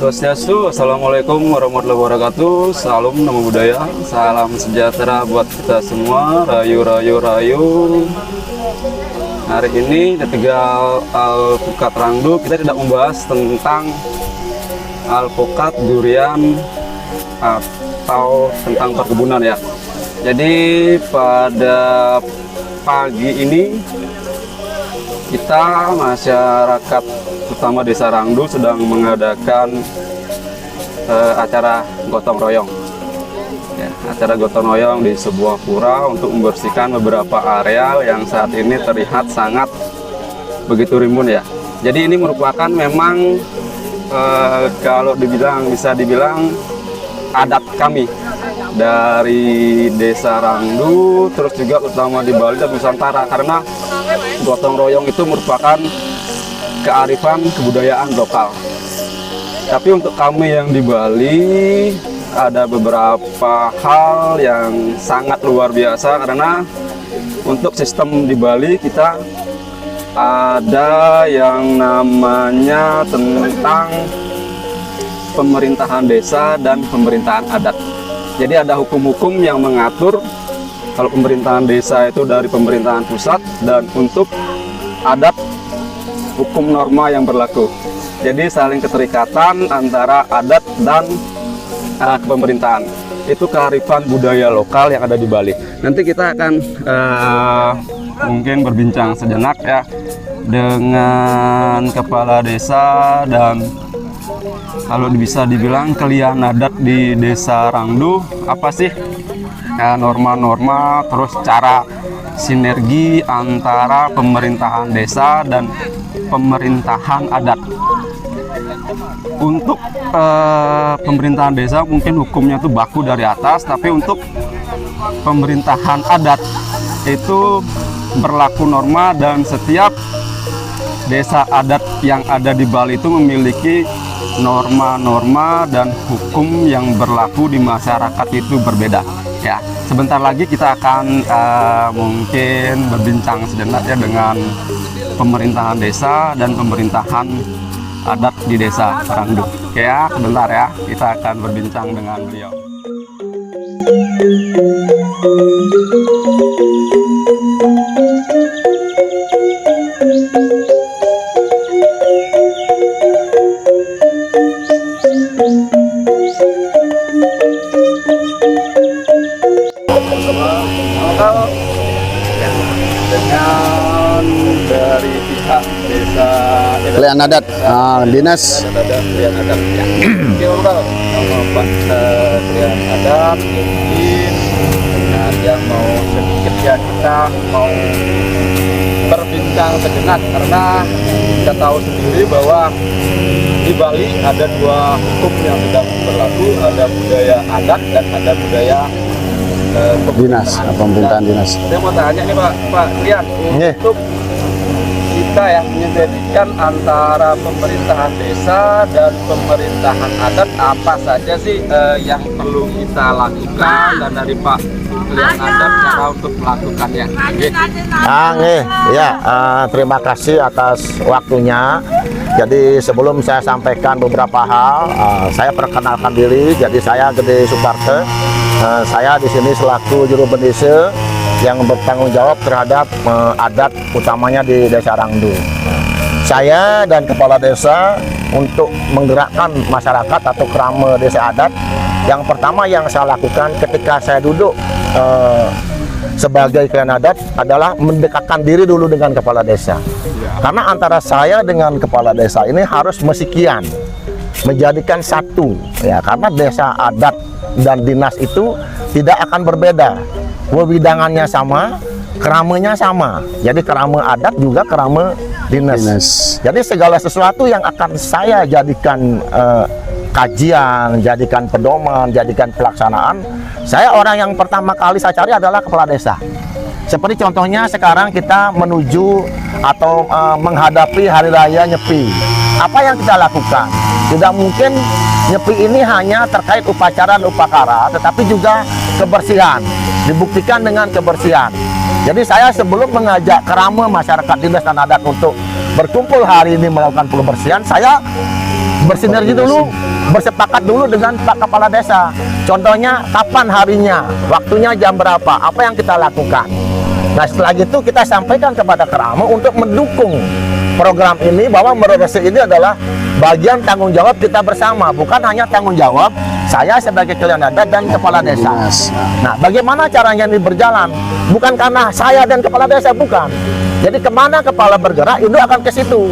Swastiastu, Assalamualaikum warahmatullahi wabarakatuh. Salam Namo Buddhaya, salam sejahtera buat kita semua. Rayu, rayu, rayu. Hari ini di Tegal Alpukat Rangdu kita tidak membahas tentang alpukat durian atau tentang perkebunan ya. Jadi pada pagi ini kita masyarakat terutama Desa Rangdu sedang mengadakan acara gotong royong ya, acara gotong royong di sebuah pura untuk membersihkan beberapa areal yang saat ini terlihat sangat begitu rimbun ya. Jadi ini merupakan memang kalau bisa dibilang adat kami dari Desa Rangdu, terus juga utama di Bali dan Nusantara, karena gotong royong itu merupakan kearifan kebudayaan lokal. Tapi untuk kami yang di Bali ada beberapa hal yang sangat luar biasa, karena untuk sistem di Bali kita ada yang namanya tentang pemerintahan desa dan pemerintahan adat. Jadi ada hukum-hukum yang mengatur kalau pemerintahan desa itu dari pemerintahan pusat, dan untuk adat hukum norma yang berlaku. Jadi saling keterikatan antara adat dan pemerintahan. Itu kearifan budaya lokal yang ada di Bali. Nanti kita akan mungkin berbincang sejenak ya dengan kepala desa, dan kalau bisa dibilang kalian adat di Desa Rangdu apa sih norma-norma, terus cara sinergi antara pemerintahan desa dan pemerintahan adat. Untuk pemerintahan desa mungkin hukumnya itu baku dari atas, tapi untuk pemerintahan adat itu berlaku norma, dan setiap desa adat yang ada di Bali itu memiliki norma-norma dan hukum yang berlaku di masyarakat itu berbeda ya. Sebentar lagi kita akan mungkin berbincang sejenak ya dengan pemerintahan desa dan pemerintahan adat di Desa Rangdu. Oke ya, sebentar ya, kita akan berbincang dengan beliau. Dengan dari pihak desa Kalian adat dinas Kalian adat ya. Sama Pak Kalian adat mungkin dengan yang mau sedikit ya, kita mau berbincang sejenak, karena kita tahu sendiri bahwa di Bali ada dua hukum yang sedang berlaku, ada budaya adat dan ada budaya dinas, pemerintahan dinas. Saya mau tanya nih Pak Rian, untuk kita ya menjadikan antara pemerintahan desa dan pemerintahan adat, apa saja sih yang perlu kita lakukan, dan dari Pak Rian adat cara untuk melakukannya? Terima kasih atas waktunya. Jadi sebelum saya sampaikan beberapa hal, saya perkenalkan diri. Jadi saya Gede Suparte. Saya di sini selaku juru bendesa yang bertanggung jawab terhadap adat utamanya di Desa Rangdu. Saya dan kepala desa untuk menggerakkan masyarakat atau kerama desa adat. Yang pertama yang saya lakukan ketika saya duduk sebagai kalian adat adalah mendekatkan diri dulu dengan kepala desa. Karena antara saya dengan kepala desa ini harus mesikian, menjadikan satu ya, karena desa adat dan dinas itu tidak akan berbeda. Wewidangannya sama, keramanya sama. Jadi kerama adat juga kerama dinas. Jadi segala sesuatu yang akan saya jadikan kajian, jadikan pedoman, jadikan pelaksanaan, saya orang yang pertama kali saya cari adalah kepala desa. Seperti contohnya sekarang kita menuju atau menghadapi Hari Raya Nyepi. Apa yang kita lakukan? Tidak mungkin Nyepi ini hanya terkait upacara dan upakara, tetapi juga kebersihan. Dibuktikan dengan kebersihan. Jadi saya sebelum mengajak kerama masyarakat dinas dan adat untuk berkumpul hari ini melakukan pembersihan, saya bersinergi dulu, bersepakat dulu dengan Pak Kepala Desa. Contohnya kapan harinya, waktunya jam berapa, apa yang kita lakukan. Nah setelah itu kita sampaikan kepada Kerama untuk mendukung program ini, bahwa meresik ini adalah bagian tanggung jawab kita bersama, bukan hanya tanggung jawab saya sebagai klien adat dan kepala desa. Nah, bagaimana caranya ini berjalan? Bukan karena saya dan kepala desa, bukan. Jadi kemana kepala bergerak, itu akan ke situ.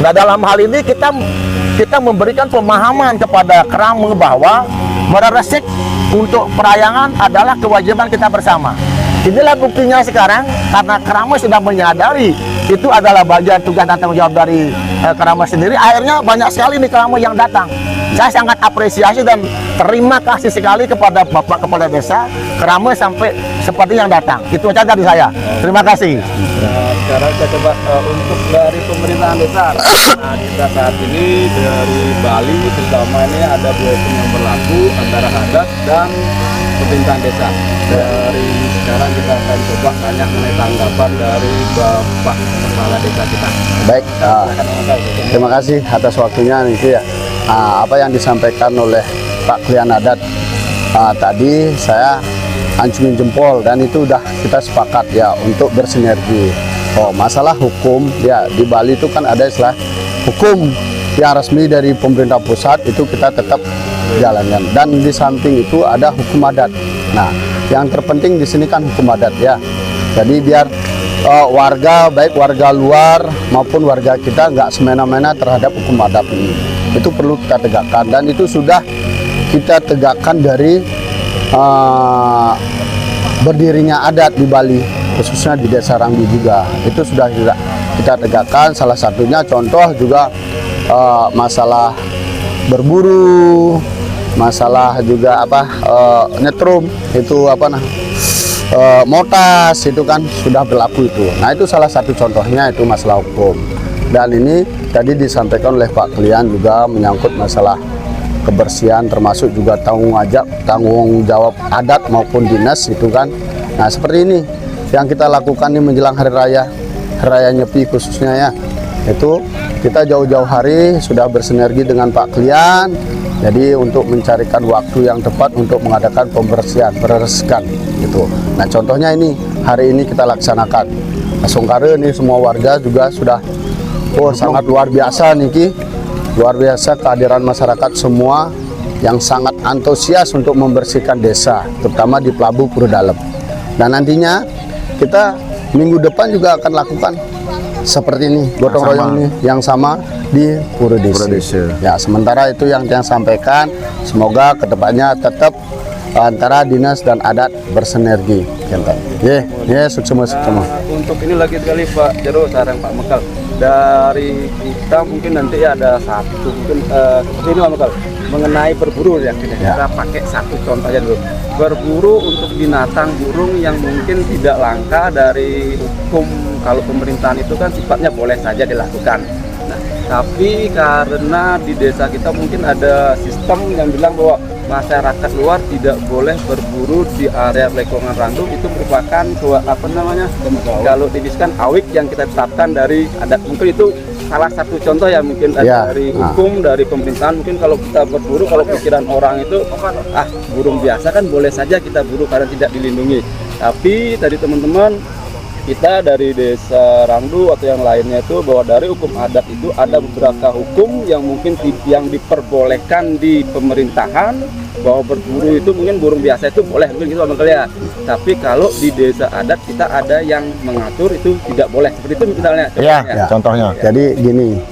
Nah, dalam hal ini kita memberikan pemahaman kepada Kerama bahwa meresik untuk perayangan adalah kewajiban kita bersama. Inilah buktinya sekarang, karena Kerama sudah menyadari itu adalah bagian tugas dan tanggung jawab dari Kerama sendiri. Akhirnya banyak sekali nih Kerama yang datang. Saya sangat apresiasi dan terima kasih sekali kepada Bapak Kepala Desa Kerama sampai seperti yang datang. Itu saja dari saya. Terima kasih. Nah, sekarang kita coba untuk dari pemerintahan desa. Nah, kita saat ini dari Bali terutama ini ada 2 hukum yang berlaku antara adat dan pemerintahan desa. Dari sekarang kita akan coba tanya mengenai tanggapan dari Bapak Kepala Desa kita. Baik, terima kasih atas waktunya nih ya. Apa yang disampaikan oleh Pak Klien Adat tadi saya ancungin jempol, dan itu udah kita sepakat ya untuk bersinergi. Oh, masalah hukum ya, di Bali itu kan ada istilah hukum yang resmi dari pemerintah pusat, itu kita tetap jalankan, dan di samping itu ada hukum adat. Nah, yang terpenting di sini kan hukum adat ya. Jadi biar warga, baik warga luar maupun warga kita, nggak semena-mena terhadap hukum adat ini. Itu perlu kita tegakkan, dan itu sudah kita tegakkan dari berdirinya adat di Bali, khususnya di Desa Rangdu juga. Itu sudah kita tegakkan. Salah satunya contoh juga masalah berburu, masalah juga nyetrum, itu motas, itu kan sudah berlaku itu. Nah, itu salah satu contohnya, itu masalah hukum. Dan ini tadi disampaikan oleh Pak Klien juga menyangkut masalah kebersihan, termasuk juga tanggung jawab adat maupun dinas itu kan. Nah, seperti ini yang kita lakukan ini menjelang hari raya Nyepi khususnya ya. Itu kita jauh-jauh hari sudah bersinergi dengan Pak Klien. Jadi untuk mencarikan waktu yang tepat untuk mengadakan pembersihan, peresikan gitu. Nah, contohnya ini hari ini kita laksanakan. Songkare ini semua warga juga sudah sangat luar biasa Niki. Luar biasa kehadiran masyarakat semua yang sangat antusias untuk membersihkan desa, terutama di Pelabuh Pura Dalem. Dan nantinya kita minggu depan juga akan lakukan seperti ini, gotong royong nih yang sama di Pura Desa. Ya, sementara itu yang sampaikan, semoga kedepannya tetap antara dinas dan adat bersinergi. Sukses. Untuk ini lagi sekali Pak Jero, sarang Pak Mekal. Dari kita mungkin nanti ada satu mungkin seperti ini Pak Mekal, mengenai berburu ya, kita pakai satu contoh aja dulu. Berburu untuk binatang burung yang mungkin tidak langka, dari hukum kalau pemerintahan itu kan sifatnya boleh saja dilakukan. Nah, tapi karena di desa kita mungkin ada sistem yang bilang bahwa masyarakat luar tidak boleh berburu di area lingkungan Rangdu, itu merupakan kalau dibiskan awik yang kita tetapkan dari adat. Mungkin itu salah satu contoh ya, mungkin dari hukum, dari pemerintahan. Mungkin kalau kita berburu, kalau pikiran orang itu burung biasa kan boleh saja kita buru karena tidak dilindungi. Tapi tadi teman-teman kita dari Desa Rangdu atau yang lainnya itu bahwa dari hukum adat itu ada beberapa hukum yang mungkin yang diperbolehkan di pemerintahan, bahwa berburu itu mungkin burung biasa itu boleh, mungkin gitu Bang ya. Tapi kalau di desa adat kita ada yang mengatur itu tidak boleh. Seperti itu misalnya. Contohnya. Jadi gini,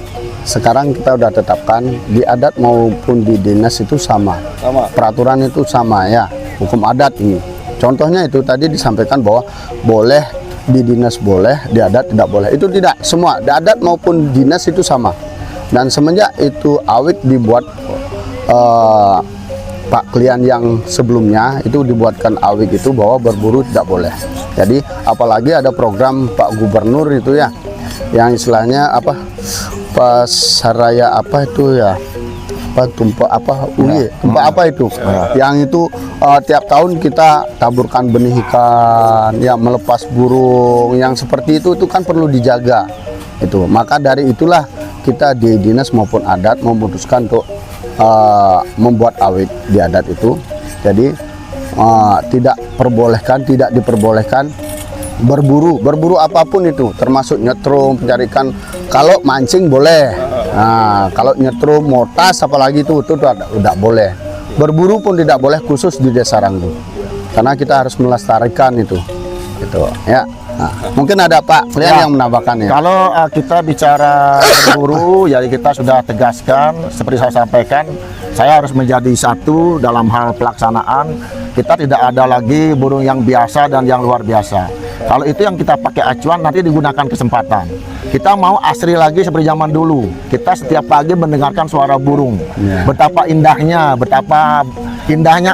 sekarang kita udah tetapkan di adat maupun di dinas itu sama. Peraturan itu sama ya, hukum adat ini. Contohnya itu tadi disampaikan bahwa boleh di dinas, boleh di adat tidak boleh. Itu tidak, semua di adat maupun dinas itu sama. Dan semenjak itu awik dibuat Pak Klien yang sebelumnya itu dibuatkan awik itu bahwa berburu tidak boleh. Jadi apalagi ada program Pak Gubernur itu ya, yang istilahnya pas raya itu ya, tumpah itu yang itu tiap tahun kita taburkan benih ikan, ya melepas burung yang seperti itu kan perlu dijaga itu. Maka dari itulah kita di dinas maupun adat memutuskan untuk membuat awit di adat itu. Jadi tidak diperbolehkan berburu apapun itu, termasuk nyetrum, pencari ikan. Kalau mancing boleh, nah, kalau nyetrum, motas, apalagi itu udah boleh. Berburu pun tidak boleh, khusus di Desa Rangdu, karena kita harus melestarikan itu, gitu ya. Nah, mungkin ada Pak Klian yang menambahkan ya. Kalau kita bicara berburu, jadi kita sudah tegaskan seperti saya sampaikan, saya harus menjadi satu dalam hal pelaksanaan. Kita tidak ada lagi burung yang biasa dan yang luar biasa. Kalau itu yang kita pakai acuan, nanti digunakan kesempatan. Kita mau asri lagi seperti zaman dulu. Kita setiap pagi mendengarkan suara burung. Betapa indahnya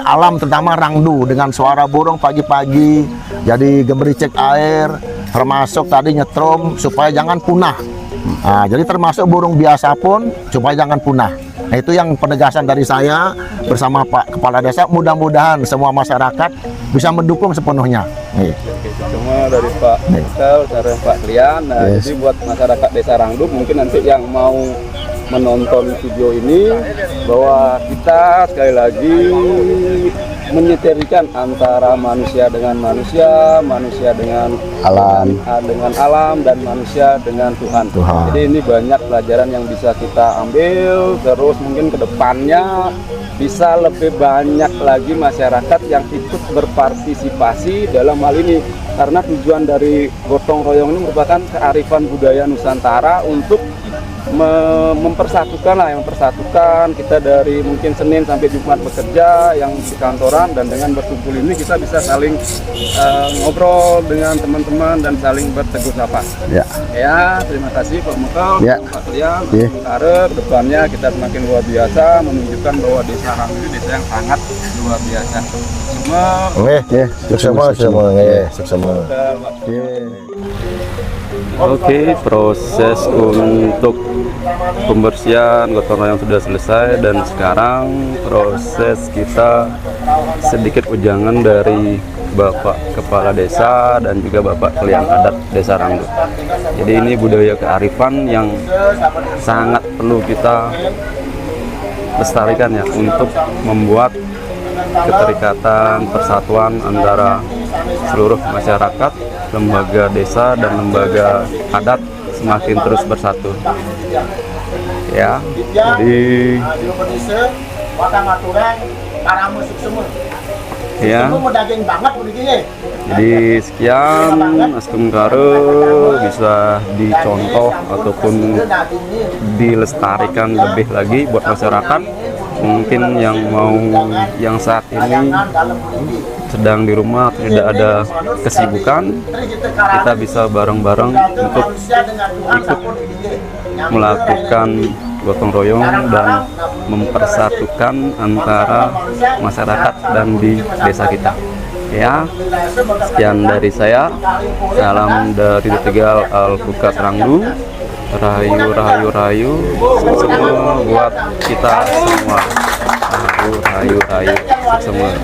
alam, terutama Rangdu dengan suara burung pagi-pagi. Jadi gemericik air, termasuk tadi nyetrum supaya jangan punah. Nah, jadi termasuk burung biasa pun supaya jangan punah. Nah, itu yang penegasan dari saya bersama Pak Kepala Desa. Mudah-mudahan semua masyarakat bisa mendukung sepenuhnya. Semua dari Pak Michael, dari Pak Klian. Nah, jadi buat masyarakat Desa Rangdu, mungkin nanti yang mau menonton video ini, bahwa kita sekali lagi menyeterikan antara manusia dengan manusia, manusia dengan alam, dan manusia dengan Tuhan. Jadi ini banyak pelajaran yang bisa kita ambil. Terus mungkin ke depannya bisa lebih banyak lagi masyarakat yang ikut berpartisipasi dalam hal ini, karena tujuan dari gotong royong ini merupakan kearifan budaya Nusantara untuk mempersatukan kita dari mungkin Senin sampai Jumat bekerja yang di kantoran, dan dengan berkumpul ini kita bisa saling ngobrol dengan teman-teman dan saling bertegur sapa. Ya, terima kasih Pak Mukal, Pak Klian, Pak depannya kita semakin luar biasa menunjukkan bahwa Desa Rangdu ini desa yang sangat luar biasa. Semua. Oke, proses untuk pembersihan gotong royong sudah selesai, dan sekarang proses kita sedikit ujangan dari Bapak Kepala Desa dan juga Bapak Klian Adat Desa Rangdu. Jadi ini budaya kearifan yang sangat perlu kita lestarikan ya, untuk membuat keterikatan, persatuan antara seluruh masyarakat, lembaga desa dan lembaga adat semakin terus bersatu. Ya, jadi jadi sekian Askum Karo bisa dicontoh ataupun dilestarikan lebih lagi buat masyarakat. Mungkin yang saat ini sedang di rumah, tidak ada kesibukan, kita bisa bareng-bareng untuk ikut melakukan gotong royong dan mempersatukan antara masyarakat dan di desa kita. Ya, sekian dari saya. Salam dari Tegal Alpukat Rangdu. Rahayu semua buat kita semua. Rahayu semua.